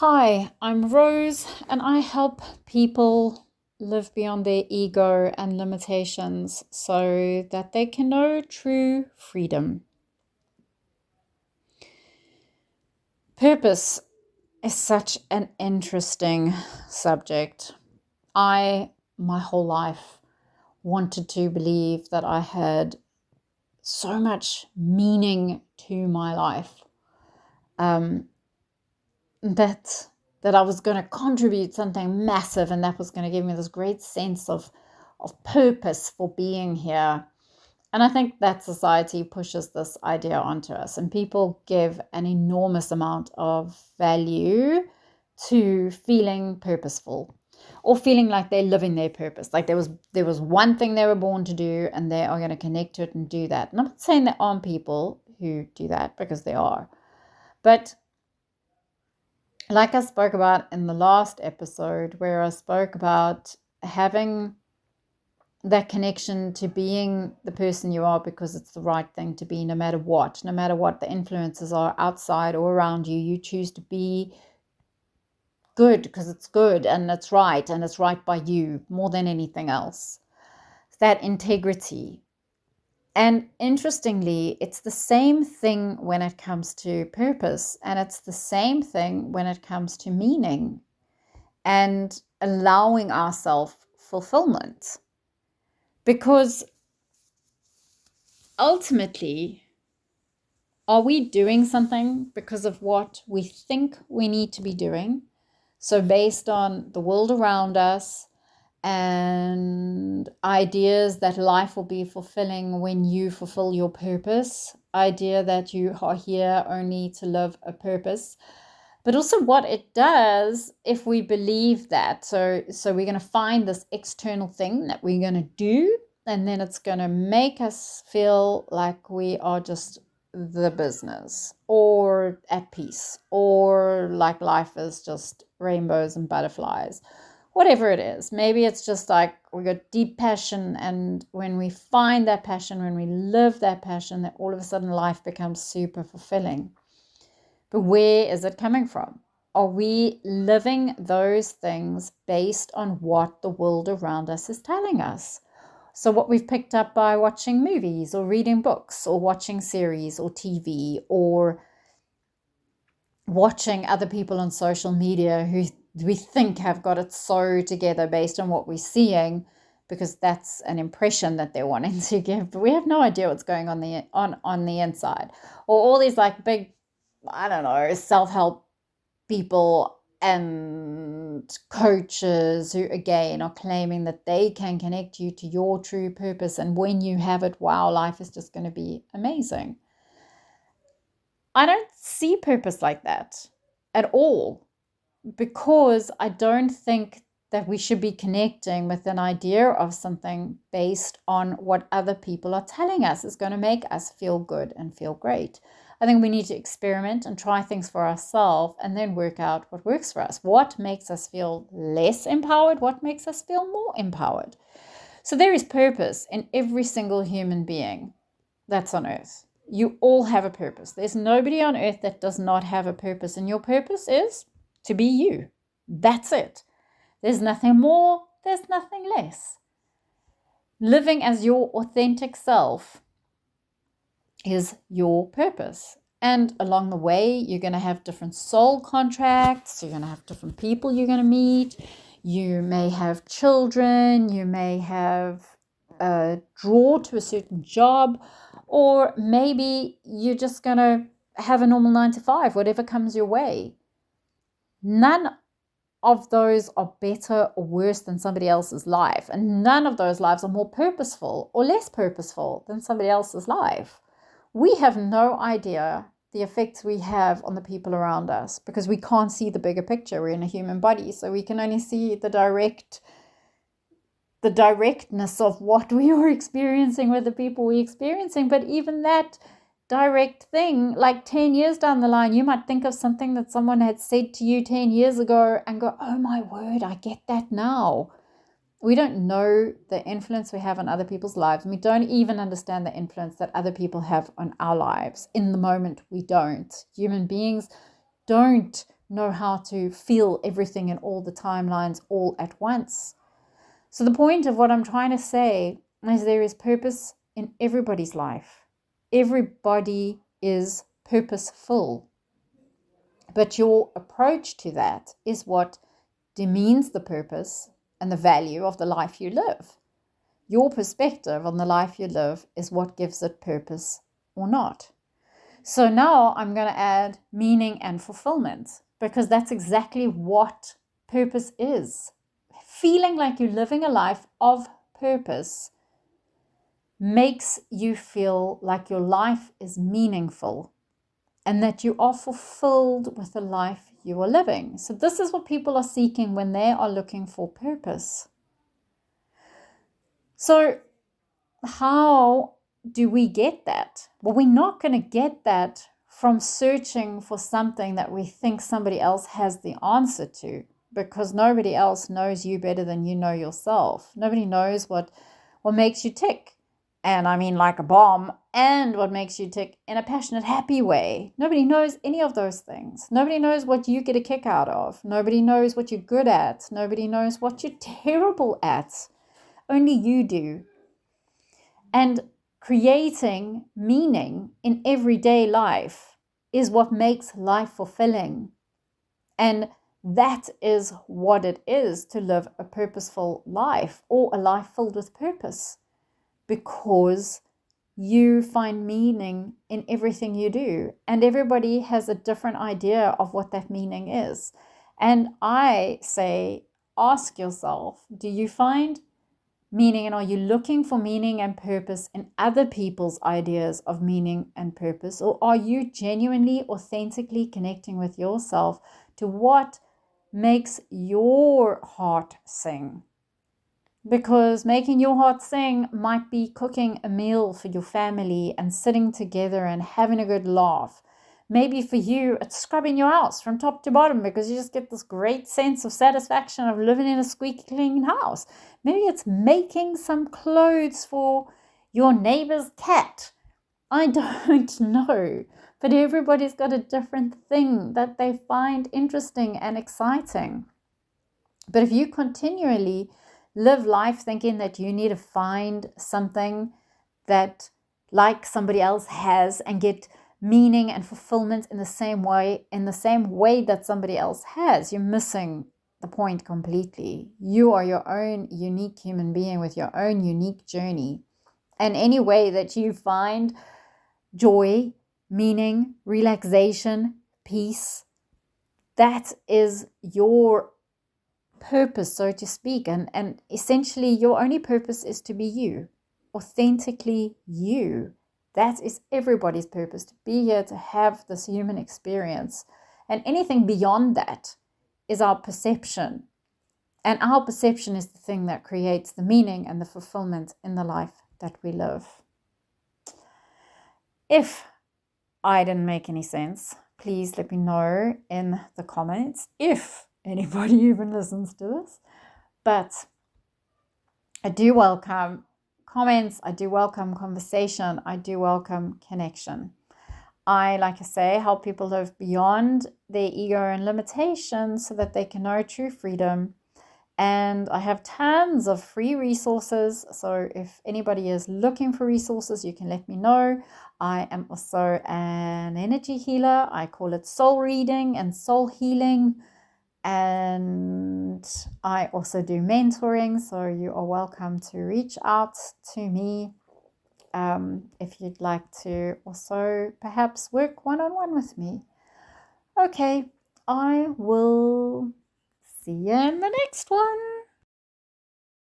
Hi, I'm Rose, and I help people live beyond their ego and limitations so that they can know true freedom. Purpose is such an interesting subject. My whole life, wanted to believe that I had so much meaning to my life. Um, that that I was going to contribute something massive, and that was going to give me this great sense of purpose for being here. And I think that society pushes this idea onto us, and people give an enormous amount of value to feeling purposeful or feeling like they're living their purpose. Like there was one thing they were born to do, and they are going to connect to it and do that. And I'm not saying there aren't people who do that, because there are. But like I spoke about in the last episode, where I spoke about having that connection to being the person you are because it's the right thing to be, no matter what the influences are outside or around you, you choose to be good because it's good and it's right by you more than anything else. That integrity. And interestingly, it's the same thing when it comes to purpose, and it's the same thing when it comes to meaning and allowing ourselves fulfillment. Because ultimately, are we doing something because of what we think we need to be doing? So, based on the world around us and ideas that life will be fulfilling when you fulfill your purpose, idea that you are here only to live a purpose, but also what it does if we believe that. So we're going to find this external thing that we're going to do, and then it's going to make us feel like we are just the business or at peace, or like life is just rainbows and butterflies. Whatever it is, maybe it's just like we got deep passion, and when we find that passion, when we live that passion, that all of a sudden life becomes super fulfilling. But where is it coming from? Are we living those things based on what the world around us is telling us? So, what we've picked up by watching movies or reading books or watching series or TV or watching other people on social media who we think have got it so together based on what we're seeing, because that's an impression that they're wanting to give, but we have no idea what's going on the inside. Or all these like big, I don't know, self-help people and coaches who again are claiming that they can connect you to your true purpose, and when you have it, wow, life is just going to be amazing. I don't see purpose like that at all, because I don't think that we should be connecting with an idea of something based on what other people are telling us is going to make us feel good and feel great. I think we need to experiment and try things for ourselves, and then work out what works for us. What makes us feel less empowered? What makes us feel more empowered? So there is purpose in every single human being that's on earth. You all have a purpose. There's nobody on earth that does not have a purpose, and your purpose is to be you. That's it. There's nothing more, there's nothing less. Living as your authentic self is your purpose. And along the way, you're going to have different soul contracts. You're going to have different people you're going to meet. You may have children. You may have a draw to a certain job. Or maybe you're just going to have a normal 9 to 5, whatever comes your way. None of those are better or worse than somebody else's life. And none of those lives are more purposeful or less purposeful than somebody else's life. We have no idea the effects we have on the people around us, because we can't see the bigger picture. We're in a human body, so we can only see the directness of what we are experiencing with the people we're experiencing. But even that direct thing, like 10 years down the line, you might think of something that someone had said to you 10 years ago and go, oh my word, I get that now. We don't know the influence we have on other people's lives. And we don't even understand the influence that other people have on our lives. In the moment, we don't. Human beings don't know how to feel everything in all the timelines all at once. So the point of what I'm trying to say is there is purpose in everybody's life. Everybody is purposeful. But your approach to that is what demeans the purpose and the value of the life you live. Your perspective on the life you live is what gives it purpose or not. So now I'm going to add meaning and fulfillment, because that's exactly what purpose is. Feeling like you're living a life of purpose makes you feel like your life is meaningful and that you are fulfilled with the life you are living. So this is what people are seeking when they are looking for purpose. So how do we get that? Well, we're not going to get that from searching for something that we think somebody else has the answer to, because nobody else knows you better than you know yourself. Nobody knows what makes you tick. And I mean like a bomb, and what makes you tick in a passionate, happy way. Nobody knows any of those things. Nobody knows what you get a kick out of. Nobody knows what you're good at. Nobody knows what you're terrible at. Only you do. And creating meaning in everyday life is what makes life fulfilling. And that is what it is to live a purposeful life, or a life filled with purpose. Because you find meaning in everything you do. And everybody has a different idea of what that meaning is. And I say, ask yourself, do you find meaning, and are you looking for meaning and purpose in other people's ideas of meaning and purpose? Or are you genuinely, authentically connecting with yourself to what makes your heart sing? Because making your heart sing might be cooking a meal for your family and sitting together and having a good laugh. Maybe for you, it's scrubbing your house from top to bottom, because you just get this great sense of satisfaction of living in a squeaky clean house. Maybe it's making some clothes for your neighbor's cat. I don't know. But everybody's got a different thing that they find interesting and exciting. But if you continually live life thinking that you need to find something that like somebody else has and get meaning and fulfillment in the same way that somebody else has, you're missing the point completely. You are your own unique human being with your own unique journey. And any way that you find joy, meaning, relaxation, peace, that is your purpose, so to speak. And essentially your only purpose is to be you, authentically you. That is everybody's purpose, to be here, to have this human experience. And anything beyond that is our perception. And our perception is the thing that creates the meaning and the fulfillment in the life that we live. If I didn't make any sense, please let me know in the comments, if anybody even listens to this. But I do welcome comments, I do welcome conversation, I do welcome connection. I, like I say, help people live beyond their ego and limitations so that they can know true freedom. And I have tons of free resources. So if anybody is looking for resources, you can let me know. I am also an energy healer. I call it soul reading and soul healing. And I also do mentoring. So you are welcome to reach out to me if you'd like to also perhaps work one-on-one with me. Okay, I will see you in the next one.